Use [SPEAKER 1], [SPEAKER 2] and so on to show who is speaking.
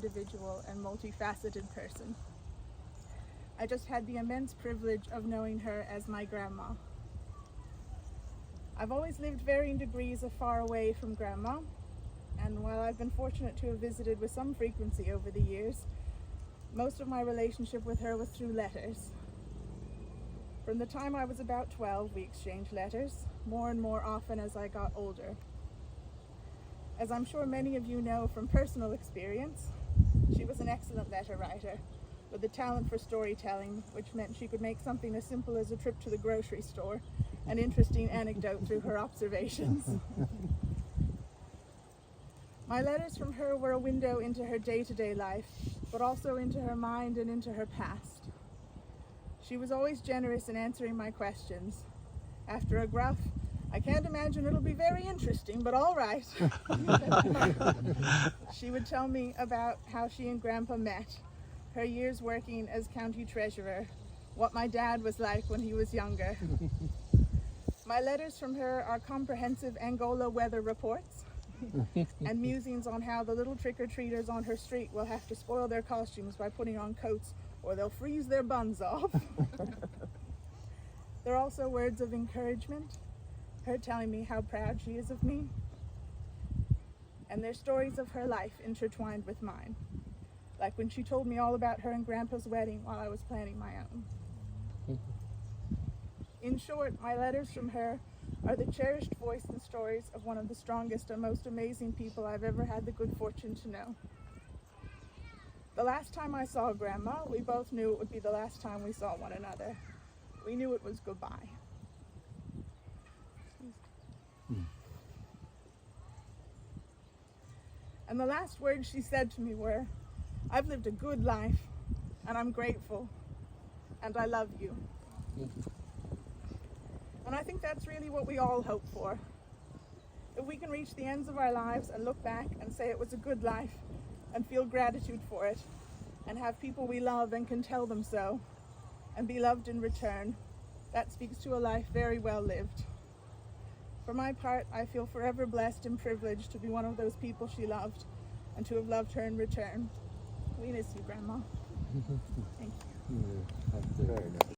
[SPEAKER 1] individual and multifaceted person. I just had the immense privilege of knowing her as my grandma. I've always lived varying degrees of far away from Grandma, and while I've been fortunate to have visited with some frequency over the years, most of my relationship with her was through letters. From the time I was about 12, we exchanged letters, more and more often as I got older. As I'm sure many of you know from personal experience, she was an excellent letter writer, with a talent for storytelling, which meant she could make something as simple as a trip to the grocery store an interesting anecdote through her observations. My letters from her were a window into her day-to-day life, but also into her mind and into her past. She was always generous in answering my questions. After a gruff, "I can't imagine it'll be very interesting, but all right," she would tell me about how she and Grandpa met, her years working as county treasurer, what my dad was like when he was younger. My letters from her are comprehensive Angola weather reports and musings on how the little trick-or-treaters on her street will have to spoil their costumes by putting on coats or they'll freeze their buns off. They're also words of encouragement, her telling me how proud she is of me, and they're stories of her life intertwined with mine, like when she told me all about her and Grandpa's wedding while I was planning my own. In short, my letters from her are the cherished voice and stories of one of the strongest and most amazing people I've ever had the good fortune to know. The last time I saw Grandma, we both knew it would be the last time we saw one another. We knew it was goodbye. And the last words she said to me were, "I've lived a good life, and I'm grateful, and I love you." And I think that's really what we all hope for. If we can reach the ends of our lives and look back and say it was a good life and feel gratitude for it, and have people we love and can tell them so, and be loved in return, that speaks to a life very well lived. For my part, I feel forever blessed and privileged to be one of those people she loved and to have loved her in return. We miss you, Grandma. Thank you.
[SPEAKER 2] Very nice.